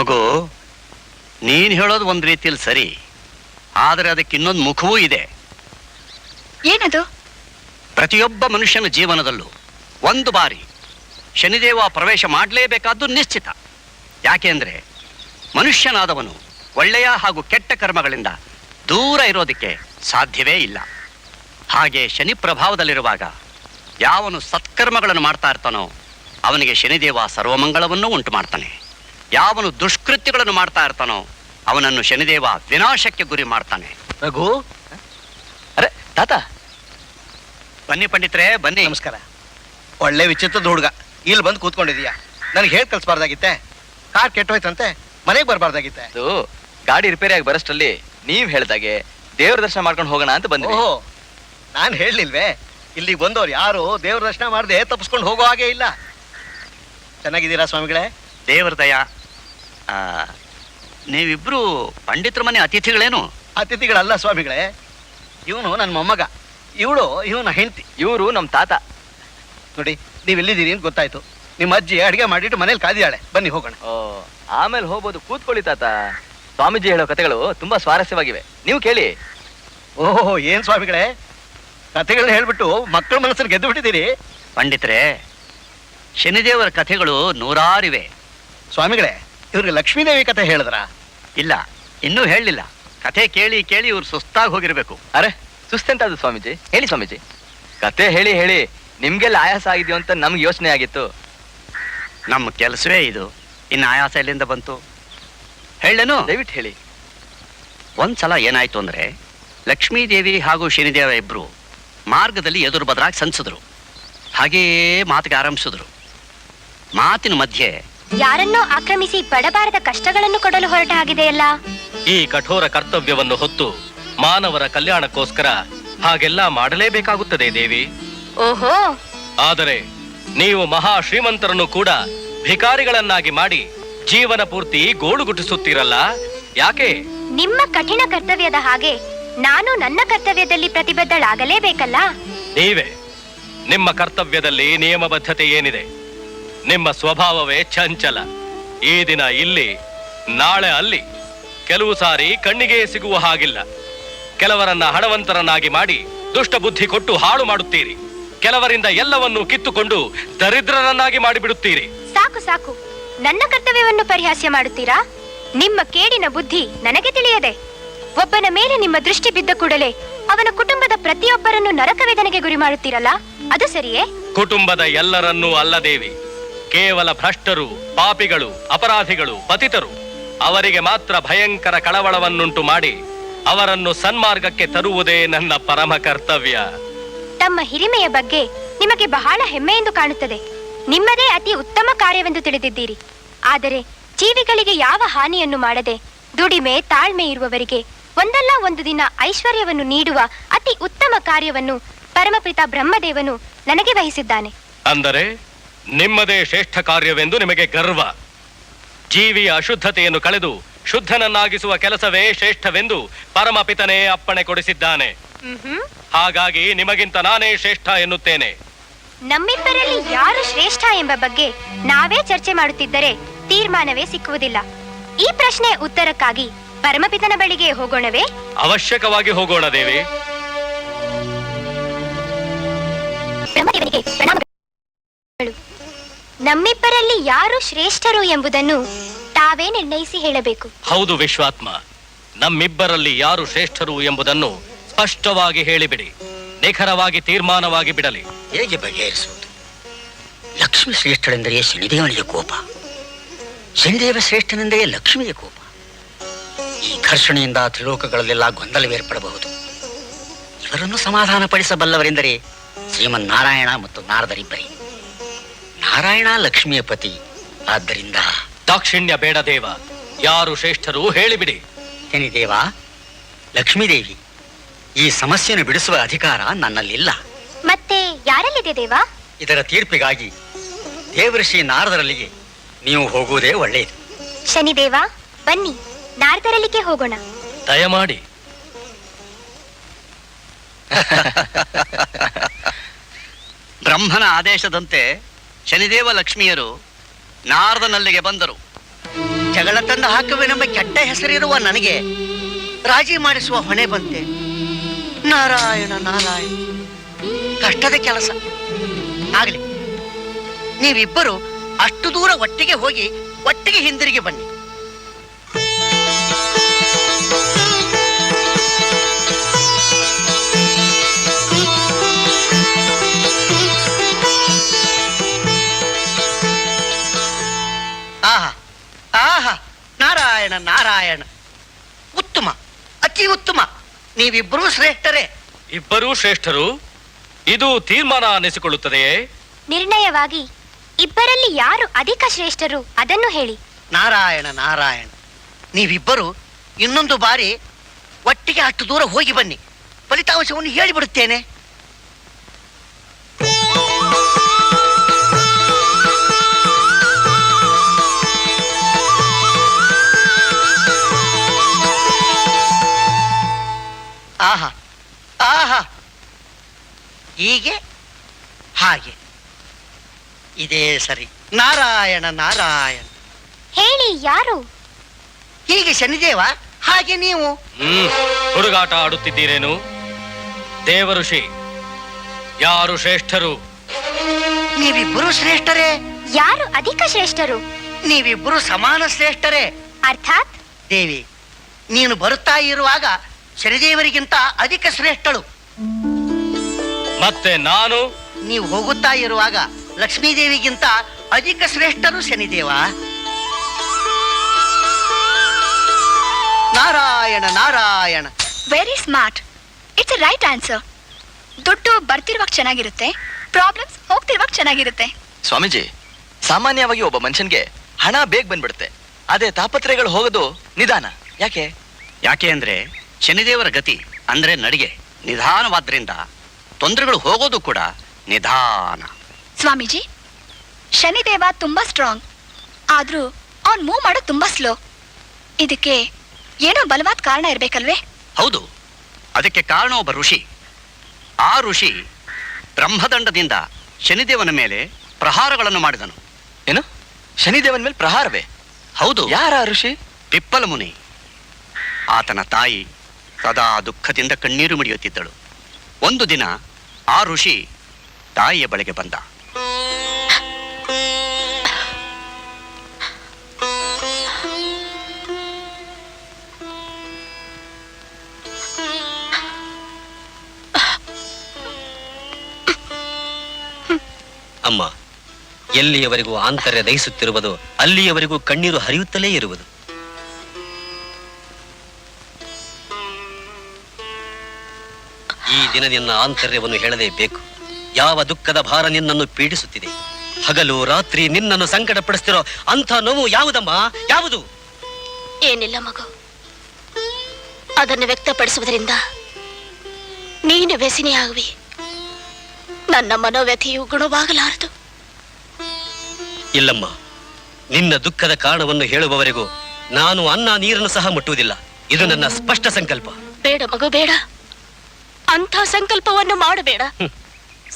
ಮಗು, ನೀನ್ ಹೇಳೋದು ಒಂದ್ ರೀತಿಯಲ್ಲಿ ಸರಿ, ಆದರೆ ಅದಕ್ಕೆ ಇನ್ನೊಂದು ಮುಖವೂ ಇದೆ. ಏನದು? ಪ್ರತಿಯೊಬ್ಬ ಮನುಷ್ಯನ ಜೀವನದಲ್ಲೂ ಒಂದು ಬಾರಿ ಶನಿದೇವ ಪ್ರವೇಶ ಮಾಡಲೇಬೇಕಾದ್ದು ನಿಶ್ಚಿತ. ಯಾಕೆಂದ್ರೆ ಮನುಷ್ಯನಾದವನು ಒಳ್ಳೆಯ ಹಾಗೂ ಕೆಟ್ಟ ಕರ್ಮಗಳಿಂದ ದೂರ ಇರೋದಕ್ಕೆ ಸಾಧ್ಯವೇ ಇಲ್ಲ. ಹಾಗೆ ಶನಿ ಪ್ರಭಾವದಲ್ಲಿರುವಾಗ ಯಾವನು ಸತ್ಕರ್ಮಗಳನ್ನು ಮಾಡ್ತಾ ಇರ್ತಾನೋ ಅವನಿಗೆ ಶನಿದೇವ ಸರ್ವಮಂಗಳವನ್ನು ಉಂಟು ಮಾಡ್ತಾನೆ. ಯಾವನು ದುಷ್ಕೃತ್ಯಗಳನ್ನು ಮಾಡ್ತಾ ಇರ್ತಾನೋ ಅವನನ್ನು ಶನಿದೇವ ವಿನಾಶಕ್ಕೆ ಗುರಿ ಮಾಡ್ತಾನೆ. ರಘು, ಅರೆ ತಾತ, ಬನ್ನಿ ಪಂಡಿತ್ರೆ, ಬನ್ನಿ. ನಮಸ್ಕಾರ. ಒಳ್ಳೆ ವಿಚಿತ್ರದ ಹುಡುಗ, ಇಲ್ಲಿ ಬಂದು ಕೂತ್ಕೊಂಡಿದೀಯಾ? ನನಗೆ ಹೇಳಿ ಕಳ್ಸಬಾರ್ದಾಗಿತ್ತೆ? ಕಾರ್ ಕೆಟ್ಟೋಯ್ತಂತೆ, ಮನೆಗೆ ಬರಬಾರ್ದಾಗಿತ್ತೆ. ಅದು ಗಾಡಿ ರಿಪೇರಿ ಆಗಿ ಬರಷ್ಟರಲ್ಲಿ ನೀವ್ ಹೇಳ್ದಾಗೆ ದೇವ್ರ ದರ್ಶನ ಮಾಡ್ಕೊಂಡು ಹೋಗೋಣ ಅಂತ ಬಂದ್ವಿ. ಓಹೋ, ನಾನು ಹೇಳಲಿಲ್ವೇ? ಇಲ್ಲಿಗೆ ಬಂದವ್ರು ಯಾರು ದೇವ್ರ ದರ್ಶನ ಮಾಡದೆ ತಪ್ಪಿಸ್ಕೊಂಡು ಹೋಗೋ ಹಾಗೆ ಇಲ್ಲ. ಚೆನ್ನಾಗಿದ್ದೀರಾ ಸ್ವಾಮಿಗಳೇ? ದೇವರ ದಯ. ನೀವಿಬ್ರು ಪಂಡಿತರ ಮನೆ ಅತಿಥಿಗಳೇನು? ಅತಿಥಿಗಳಲ್ಲ ಸ್ವಾಮಿಗಳೇ, ಇವನು ನನ್ನ ಮೊಮ್ಮಗ, ಇವನ ಹೆಂಡತಿ. ಇವರು ನಮ್ ತಾತ. ನೋಡಿ, ನೀವು ಎಲ್ಲಿದ್ದೀರಿ ಅಂತ ಗೊತ್ತಾಯ್ತು. ನಿಮ್ಮ ಅಜ್ಜಿ ಅಡಿಗೆ ಮಾಡಿಟ್ಟು ಮನೇಲಿ ಕಾದಿಯಾಳೆ. ಬನ್ನಿ ಹೋಗೋಣ. ಓ, ಆಮೇಲೆ ಹೋಗ್ಬೋದು, ಕೂತ್ಕೊಳ್ಳಿ ತಾತ. ಸ್ವಾಮೀಜಿ ಹೇಳೋ ಕಥೆಗಳು ತುಂಬಾ ಸ್ವಾರಸ್ಯವಾಗಿವೆ, ನೀವು ಕೇಳಿ. ಓಹೋ, ಏನ್ ಸ್ವಾಮಿಗಳೇ, ಕಥೆಗಳನ್ನ ಹೇಳ್ಬಿಟ್ಟು ಮಕ್ಕಳ ಮನಸ್ಸನ್ನು ಗೆದ್ದು ಬಿಟ್ಟಿದ್ದೀರಿ. ಪಂಡಿತರೆ, ಶನಿದೇವರ ಕಥೆಗಳು ನೂರಾರಿವೆ. ಸ್ವಾಮಿಗಳೇ, ಇವ್ರಿಗೆ ಲಕ್ಷ್ಮೀದೇವಿ ಕಥೆ ಹೇಳಿದ್ರ? ಇಲ್ಲ, ಇನ್ನೂ ಹೇಳಲಿಲ್ಲ. ಕಥೆ ಕೇಳಿ ಕೇಳಿ ಇವ್ರು ಸುಸ್ತಾಗಿ ಹೋಗಿರ್ಬೇಕು. ಅರೆ, ಸುಸ್ತೆಂತಾದ್ರು ಸ್ವಾಮೀಜಿ? ಹೇಳಿ ಸ್ವಾಮೀಜಿ, ಕತೆ ಹೇಳಿ ಹೇಳಿ ನಿಮ್ಗೆಲ್ಲ ಆಯಾಸ ಆಗಿದ್ಯೋ ಅಂತ ನಮ್ಗೆ ಯೋಚನೆ ಆಗಿತ್ತು. ನಮ್ಮ ಕೆಲಸವೇ ಇದು, ಇನ್ನು ಆಯಾಸ ಎಲ್ಲಿಂದ ಬಂತು? ಹೇಳೇನು? ದಯವಿಟ್ಟು ಹೇಳಿ. ಒಂದ್ಸಲ ಏನಾಯ್ತು ಅಂದ್ರೆ, ಲಕ್ಷ್ಮೀದೇವಿ ಹಾಗೂ ಶನಿದೇವ ಇಬ್ರು ಮಾರ್ಗದಲ್ಲಿ ಎದುರು ಬದಲಾಗಿ ಸಂಚಿದ್ರು. ಹಾಗೆಯೇ ಮಾತಿಗೆ ಆರಂಭಿಸಿದ್ರು. ಮಾತಿನ ಮಧ್ಯೆ ಯಾರನ್ನೋ ಆಕ್ರಮಿಸಿ ಪಡಬಾರದ ಕಷ್ಟಗಳನ್ನು ಕೊಡಲು ಹೊರಟ ಆಗಿದೆಯಲ್ಲ. ಈ ಕಠೋರ ಕರ್ತವ್ಯವನ್ನು ಹೊತ್ತು ಮಾನವರ ಕಲ್ಯಾಣಕ್ಕೋಸ್ಕರ ಹಾಗೆಲ್ಲ ಮಾಡಲೇಬೇಕಾಗುತ್ತದೆ ದೇವಿ. ಓಹೋ, ಆದರೆ ನೀವು ಮಹಾ ಶ್ರೀಮಂತರನ್ನು ಕೂಡ ಭಿಕಾರಿಗಳನ್ನಾಗಿ ಮಾಡಿ ಜೀವನ ಪೂರ್ತಿ ಗೋಳುಗುಟ್ಟಿಸುತ್ತೀರಲ್ಲ, ಯಾಕೆ? ನಿಮ್ಮ ಕಠಿಣ ಕರ್ತವ್ಯದ ಹಾಗೆ ನಾನು ನನ್ನ ಕರ್ತವ್ಯದಲ್ಲಿ ಪ್ರತಿಬದ್ಧಳಾಗಲೇಬೇಕಲ್ಲ. ನೀವೇ ನಿಮ್ಮ ಕರ್ತವ್ಯದಲ್ಲಿ ನಿಯಮಬದ್ಧತೆ ಏನಿದೆ? ನಿಮ್ಮ ಸ್ವಭಾವವೇ ಚಂಚಲ. ಈ ದಿನ ಇಲ್ಲಿ, ನಾಳೆ ಅಲ್ಲಿ. ಕೆಲವು ಸಾರಿ ಕಣ್ಣಿಗೆ ಸಿಗುವ ಹಾಗಿಲ್ಲ. ಕೆಲವರನ್ನ ಹಣವಂತರನ್ನಾಗಿ ಮಾಡಿ ದುಷ್ಟ ಬುದ್ಧಿ ಕೊಟ್ಟು ಹಾಳು ಮಾಡುತ್ತೀರಿ. ಕೆಲವರಿಂದ ಎಲ್ಲವನ್ನೂ ಕಿತ್ತುಕೊಂಡು ದರಿದ್ರರನ್ನಾಗಿ ಮಾಡಿಬಿಡುತ್ತೀರಿ. ಸಾಕು ಸಾಕು, ನನ್ನ ಕರ್ತವ್ಯವನ್ನು ಪರಿಹಾಸ್ಯ ಮಾಡುತ್ತೀರಾ? ನಿಮ್ಮ ಕೇಡಿನ ಬುದ್ಧಿ ನನಗೆ ತಿಳಿಯದೆ. ಒಬ್ಬನ ಮೇಲೆ ನಿಮ್ಮ ದೃಷ್ಟಿ ಬಿದ್ದ ಕೂಡಲೇ ಅವನ ಕುಟುಂಬದ ಪ್ರತಿಯೊಬ್ಬರನ್ನು ನರಕ ವೇದನೆಗೆ ಗುರಿ ಮಾಡುತ್ತೀರಲ್ಲ, ಅದು ಸರಿಯೇ? ಕುಟುಂಬದ ಎಲ್ಲರನ್ನೂ ಅಲ್ಲ ದೇವಿ, ಕೇವಲ ಭ್ರಷ್ಟರು, ಪಾಪಿಗಳು, ಅಪರಾಧಿಗಳು, ಪತಿತರು, ಅವರಿಗೆ ಮಾತ್ರ ಭಯಂಕರ ಕಳವಳವನ್ನುಂಟು ಮಾಡಿ ಅವರನ್ನು ಸನ್ಮಾರ್ಗಕ್ಕೆ ತರುವುದೇ ನನ್ನ ಪರಮ ಕರ್ತವ್ಯ. ತಮ್ಮ ಹಿರಿಮೆಯ ಬಗ್ಗೆ ನಿಮಗೆ ಬಹಳ ಹೆಮ್ಮೆ ಎಂದು ಕಾಣುತ್ತದೆ. ನಿಮ್ಮದೇ ಅತಿ ಉತ್ತಮ ಕಾರ್ಯವೆಂದು ತಿಳಿದಿದ್ದೀರಿ. ಆದರೆ ಜೀವಿಗಳಿಗೆ ಯಾವ ಹಾನಿಯನ್ನು ಮಾಡದೆ ದುಡಿಮೆ ತಾಳ್ಮೆ ಇರುವವರಿಗೆ ಒಂದಲ್ಲ ಒಂದು ದಿನ ಐಶ್ವರ್ಯವನ್ನು ನೀಡುವ ಅತಿ ಉತ್ತಮ ಕಾರ್ಯವನ್ನು ಪರಮಪಿತ ಬ್ರಹ್ಮದೇವನು ನನಗೆ ವಹಿಸಿದ್ದಾನೆ. ಅಂದರೆ ನಿಮ್ಮದೇ ಶ್ರೇಷ್ಠ ಕಾರ್ಯವೆಂದು ನಿಮಗೆ ಗರ್ವ. ಜೀವಿಯ ಅಶುದ್ಧತೆಯನ್ನು ಕಳೆದು ಶುದ್ಧನನ್ನಾಗಿಸುವ ಕೆಲಸವೇ ಶ್ರೇಷ್ಠವೆಂದು ಪರಮಪಿತನೇ ಅಪ್ಪಣೆ ಕೊಡಿಸಿದ್ದಾನೆ. ಹಾಗಾಗಿ ನಿಮಗಿಂತ ನಾನೇ ಶ್ರೇಷ್ಠ ಎನ್ನುತ್ತೇನೆ. ನಮ್ಮಿಬ್ಬರಲ್ಲಿ ಯಾರು ಶ್ರೇಷ್ಠ ಎಂಬ ಬಗ್ಗೆ ನಾವೇ ಚರ್ಚೆ ಮಾಡುತ್ತಿದ್ದರೆ ತೀರ್ಮಾನವೇ ಸಿಕ್ಕುವುದಿಲ್ಲ. ಈ ಪ್ರಶ್ನೆ ಉತ್ತರಕ್ಕಾಗಿ ಪರಮಪಿತನ ಬಳಿಗೆ ಹೋಗೋಣವೇ? ಅವಶ್ಯಕವಾಗಿ ಹೋಗೋಣ ದೇವಿ. ನಮ್ಮಿಬ್ಬರಲ್ಲಿ ಯಾರು ಶ್ರೇಷ್ಠರು ಎಂಬುದನ್ನು ತಾವೇ ನಿರ್ಣಯಿಸಿ ಹೇಳಬೇಕು. ಹೌದು ವಿಶ್ವಾತ್ಮ, ನಮ್ಮಿಬ್ಬರಲ್ಲಿ ಯಾರು ಶ್ರೇಷ್ಠರು ಎಂಬುದನ್ನು ಸ್ಪಷ್ಟವಾಗಿ ಹೇಳಿಬಿಡಿ. ನಿಖರವಾಗಿ ತೀರ್ಮಾನವಾಗಿ ಬಿಡಲಿ. ಹೇಗೆ ಬಗೆಹರಿಸುವುದು? ಲಕ್ಷ್ಮಿ ಶ್ರೇಷ್ಠಳೆಂದರೆ ಶನಿದೇವನಿಗೆ ಕೋಪ, ಶನಿದೇವ ಶ್ರೇಷ್ಠನೆಂದರೆ ಲಕ್ಷ್ಮಿಗೆ ಕೋಪ. ಈ ಘರ್ಷಣೆಯಿಂದ ತ್ರಿಲೋಕಗಳಲ್ಲೆಲ್ಲ ಗೊಂದಲವೇರ್ಪಡಬಹುದು. ಇವರನ್ನು ಸಮಾಧಾನಪಡಿಸಬಲ್ಲವರೆಂದರೆ ಶ್ರೀಮನ್ನಾರಾಯಣ ಮತ್ತು ನಾರದರಿಬ್ಬರೇ. ನಾರಾಯಣ ಲಕ್ಷ್ಮಿಯ ಪತಿ, ಆದ್ದರಿಂದ ದಾಕ್ಷಿಣ್ಯ ಬೇಡ ದೇವ. ಯಾರು ಶ್ರೇಷ್ಠರು ಹೇಳಿಬಿಡಿ. ಶನಿದೇವ, ಲಕ್ಷ್ಮೀದೇವಿ, ಈ ಸಮಸ್ಯೆಯನ್ನು ಬಿಡಿಸುವ ಅಧಿಕಾರ ನನ್ನಲ್ಲಿಲ್ಲ. ಮತ್ತೆ ಯಾರಲ್ಲಿದೆ ದೇವ? ಇದರ ತೀರ್ಪಿಗಾಗಿ ದೇವಋಷಿ ನಾರದರಲ್ಲಿಗೆ ನೀವು ಹೋಗುವುದೇ ಒಳ್ಳೆಯದು. ಶನಿದೇವ, ಬನ್ನಿ ನಾರದರಲ್ಲಿಗೆ ಹೋಗೋಣ. ದಯಮಾಡಿ. ಬ್ರಹ್ಮನ ಆದೇಶದಂತೆ ಶನಿದೇವ ಲಕ್ಷ್ಮಿಯರು ನಾರದನಲ್ಲಿಗೆ ಬಂದರು. ಜಗಳ ತಂದು ಹಾಕುವೆನೆಂಬ ಕೆಟ್ಟ ಹೆಸರಿರುವ ನನಗೆ ರಾಜಿ ಮಾಡಿಸುವ ಹೊಣೆ ಬಂತೆ. ನಾರಾಯಣ ನಾರಾಯಣ, ಕಷ್ಟದ ಕೆಲಸ. ಆಗಲಿ, ನೀವಿಬ್ಬರು ಅಷ್ಟು ದೂರ ಒಟ್ಟಿಗೆ ಹೋಗಿ ಒಟ್ಟಿಗೆ ಹಿಂದಿರುಗಿ ಬನ್ನಿ. ಆಹಾ ಆಹಾ, ನಾರಾಯಣ ನಾರಾಯಣ, ಉತ್ತಮ, ಅತಿ ಉತ್ತಮ. ನೀವಿಬ್ಬರೂ ಶ್ರೇಷ್ಠರೇ. ಇಬ್ಬರೂ ಶ್ರೇಷ್ಠರು, ಇದು ತೀರ್ಮಾನ ಅನ್ನಿಸಿಕೊಳ್ಳುತ್ತದೆಯೇ? ನಿರ್ಣಯವಾಗಿ ಇಬ್ಬರಲ್ಲಿ ಯಾರು ಅಧಿಕ ಶ್ರೇಷ್ಠರು ಅದನ್ನು ಹೇಳಿ. ನಾರಾಯಣ ನಾರಾಯಣ, ನೀವಿಬ್ಬರು ಇನ್ನೊಂದು ಬಾರಿ ಒಟ್ಟಿಗೆ ಅಷ್ಟು ದೂರ ಹೋಗಿ ಬನ್ನಿ, ಫಲಿತಾಂಶವನ್ನು ಹೇಳಿಬಿಡುತ್ತೇನೆ. ಆಹಾ ಆಹಾ, ಹೀಗೆ ಹಾಗೆ, ಇದೇ ಸರಿ. ನಾರಾಯಣ ನಾರಾಯಣ. ಹೇಳಿ, ಯಾರು? ಹೀಗೆ ಶನಿದೇವ, ಹಾಗೆ ನೀವು. ಹುಡುಗಾಟ ಆಡುತ್ತಿದ್ದೀರೇನು? ದೇವಋಷಿ, ಯಾರು ಶ್ರೇಷ್ಠರು? ನೀವಿಬ್ಬರು ಶ್ರೇಷ್ಠರೇ. ಯಾರು ಅಧಿಕ ಶ್ರೇಷ್ಠರು? ನೀವಿಬ್ಬರು ಸಮಾನ ಶ್ರೇಷ್ಠರೇ. ಅರ್ಥಾತ್ ದೇವಿ, ನೀನು ಬರುತ್ತಾ ಇರುವಾಗ ಶನಿದೇವರಿಗಿಂತ ಅಧಿಕ ಶ್ರೇಷ್ಠಳು. ಮತ್ತೆ ನಾನು? ನೀವು ಹೋಗುತ್ತಾ ಇರುವಾಗ ಲಕ್ಷ್ಮೀದೇವಿಗಿಂತ ಅಧಿಕ ಶ್ರೇಷ್ಠರು Shanideva. Narayana Narayana. Very smart. It's a right answer. ದುಡ್ಡು ಬರ್ತಿರುವಾಗ ಚೆನ್ನಾಗಿರುತ್ತೆ, ಪ್ರಾಬ್ಲಮ್ಸ್ ಹೋಗ್ತಿರುವಾಗ ಚೆನ್ನಾಗಿರುತ್ತೆ. ಸ್ವಾಮೀಜಿ, ಸಾಮಾನ್ಯವಾಗಿ ಒಬ್ಬ ಮನುಷ್ಯನ್ಗೆ ಹಣ ಬೇಗ ಬಂದ್ಬಿಡುತ್ತೆ, ಅದೇ ತಾಪತ್ರಯಗಳು ಹೋಗೋದು ನಿಧಾನ. ಯಾಕೆ? ಯಾಕೆ ಅಂದ್ರೆ ಶನಿದೇವರ ಗತಿ ಅಂದ್ರೆ ನಡಿಗೆ ನಿಧಾನವಾದ್ರಿಂದ ತೊಂದರೆಗಳು ಹೋಗೋದು ಕೂಡ ನಿಧಾನ. ಸ್ವಾಮೀಜಿ, ಶನಿದೇವ ತುಂಬಾ ಸ್ಟ್ರಾಂಗ್, ಆದ್ರೂ ಅವ್ನ್ ಮೂವ್ ಮಾಡೋದು ತುಂಬಾ ಸ್ಲೋ. ಇದಕ್ಕೆ ಏನೋ ಬಲವಾದ ಕಾರಣ ಇರ್ಬೇಕಲ್ವೇ? ಹೌದು, ಅದಕ್ಕೆ ಕಾರಣ ಒಬ್ಬ ಋಷಿ. ಆ ಋಷಿ ಬ್ರಹ್ಮದಂಡದಿಂದ ಶನಿದೇವನ ಮೇಲೆ ಪ್ರಹಾರಗಳನ್ನು ಮಾಡಿದನು. ಏನು? ಶನಿದೇವನ ಮೇಲೆ ಪ್ರಹಾರವೇ? ಹೌದು. ಯಾರ ಋಷಿ? ಪಿಪ್ಪಲ ಮುನಿ. ಆತನ ತಾಯಿ ಸದಾ ದುಃಖದಿಂದ ಕಣ್ಣೀರು ಮಿಡಿಯುತ್ತಿದ್ದಳು. ಒಂದು ದಿನ ಆ ಋಷಿ ತಾಯಿಯ ಬಳಿಗೆ ಬಂದ. ಅಮ್ಮ, ಎಲ್ಲಿಯವರೆಗೂ ಆಂತರ್ಯ ದಹಿಸುತ್ತಿರುವುದು ಅಲ್ಲಿಯವರೆಗೂ ಕಣ್ಣೀರು ಹರಿಯುತ್ತಲೇ ಇರುವುದು. ಈ ದಿನ ನಿನ್ನ ಆಂತರ್ಯವನ್ನು ಹೇಳಲೇಬೇಕು. ಯಾವ ದುಃಖದ ಭಾರ ನಿನ್ನನ್ನು ಪೀಡಿಸುತ್ತಿದೆ? ಹಗಲು ರಾತ್ರಿ ನಿನ್ನನ್ನು ಸಂಕಟಪಡಿಸ್ತಿರೋ ಅಂಥ ನೋವು ಯಾವುದಮ್ಮ? ಯಾವುದು? ಏನಿಲ್ಲ ಮಗು, ಅದನ್ನು ವ್ಯಕ್ತಪಡಿಸುವುದರಿಂದ ನೀನು ವ್ಯಸನಿಯಾಗುವಿ. ನನ್ನ ಮನೋವ್ಯಥೆಯು ಗುಣವಾಗಲಾರದು. ಇಲ್ಲಮ್ಮ, ನಿನ್ನ ದುಃಖದ ಕಾರಣವನ್ನು ಹೇಳುವವರೆಗೂ ನಾನು ಅನ್ನ ನೀರನ್ನು ಸಹ ಮುಟ್ಟುವುದಿಲ್ಲ. ಇದು ನನ್ನ ಸ್ಪಷ್ಟ ಸಂಕಲ್ಪ. ಬೇಡ ಮಗು, ಬೇಡ. ಅಂಥ ಸಂಕಲ್ಪವನ್ನು ಮಾಡಬೇಡ.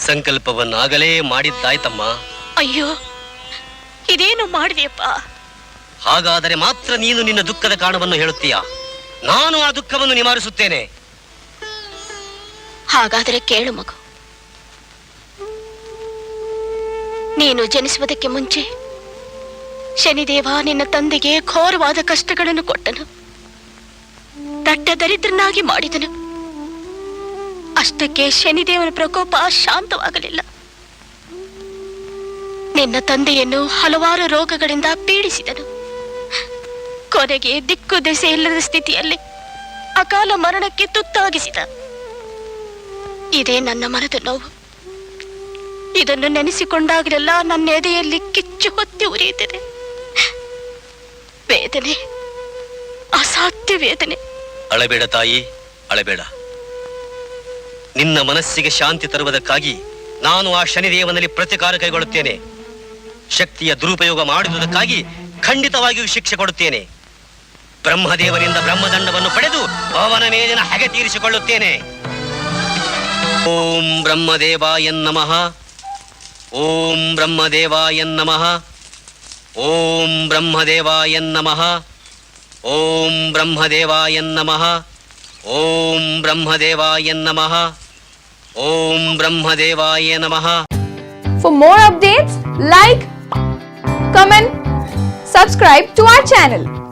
ಸಂಕಲ್ಪವನ್ನಾಗಲೇ ಮಾಡಿದ್ದಾಯ್ತಮ್ಮ. ಅಯ್ಯೋ, ಇದೇನು ಮಾಡಿದೆಯಪ್ಪ? ಹಾಗಾದರೆ ಮಾತ್ರ ನೀನು ನಿನ್ನ ದುಃಖದ ಕಾರಣವನ್ನು ಹೇಳುತ್ತೀಯಾ? ನಾನು ಆ ದುಃಖವನ್ನು ನಿವಾರಿಸುತ್ತೇನೆ. ಹಾಗಾದರೆ ಕೇಳು ಮಗು. ನೀನು ಜನಿಸುವುದಕ್ಕೆ ಮುಂಚೆ ಶನಿದೇವ ನಿನ್ನ ತಂದೆಗೆ ಘೋರವಾದ ಕಷ್ಟಗಳನ್ನು ಕೊಟ್ಟನು, ದಟ್ಟ ದರಿದ್ರನಾಗಿ ಮಾಡಿದನು. ಅಷ್ಟಕ್ಕೆ ಶನಿದೇವನ ಪ್ರಕೋಪ ಶಾಂತವಾಗಲಿಲ್ಲ. ನಿನ್ನ ತಂದೆಯನ್ನು ಹಲವಾರು ರೋಗಗಳಿಂದ ಪೀಡಿಸಿದನು. ಕೊನೆಗೆ ದಿಕ್ಕು ದೆಸೆ ಇಲ್ಲದ ಸ್ಥಿತಿಯಲ್ಲಿ ಅಕಾಲ ಮರಣಕ್ಕೆ ತುತ್ತಾಗಿಸಿದ. ಇದೇ ನನ್ನ ಮನದ ನೋವು. ಇದನ್ನು ನೆನೆಸಿಕೊಂಡಾಗಲೆಲ್ಲ ನನ್ನ ಎದೆಯಲ್ಲಿ ಕಿಚ್ಚು ಹೊತ್ತಿ ಉರಿಯುತ್ತದೆ. ವೇದನೆ, ಅಸಾಧ್ಯ ವೇದನೆ. ಅಳಬೇಡ ತಾಯಿ, ಅಳಬೇಡ. ನಿನ್ನ ಮನಸ್ಸಿಗೆ ಶಾಂತಿ ತರುವುದಕ್ಕಾಗಿ ನಾನು ಆ ಶನಿದೇವನಲ್ಲಿ ಪ್ರತಿಕಾರ ಕೈಗೊಳ್ಳುತ್ತೇನೆ. ಶಕ್ತಿಯ ದುರುಪಯೋಗ ಮಾಡಿದುದಕ್ಕಾಗಿ ಖಂಡಿತವಾಗಿಯೂ ಶಿಕ್ಷೆ ಕೊಡುತ್ತೇನೆ. ಬ್ರಹ್ಮದೇವನಿಂದ ಬ್ರಹ್ಮದಂಡವನ್ನು ಪಡೆದು ಅವನ ಮೇಲಿನ ಹಗೆ ತೀರಿಸಿಕೊಳ್ಳುತ್ತೇನೆ. ಓಂ ಬ್ರಹ್ಮದೇವಾಯ ನಮಃ. ಓಂ ಬ್ರಹ್ಮದೇವಾಯ ನಮಃ. ಓಂ ಬ್ರಹ್ಮದೇವಾಯ ನಮಃ. ಓಂ ಬ್ರಹ್ಮದೇವಾಯ ನಮಃ. ಓಂ ಬ್ರಹ್ಮದೇವಾಯ ನಮಃ. ಓಂ ಬ್ರಹ್ಮದೇವಾಯ ನಮಃ. For more updates, like, comment, subscribe to our channel.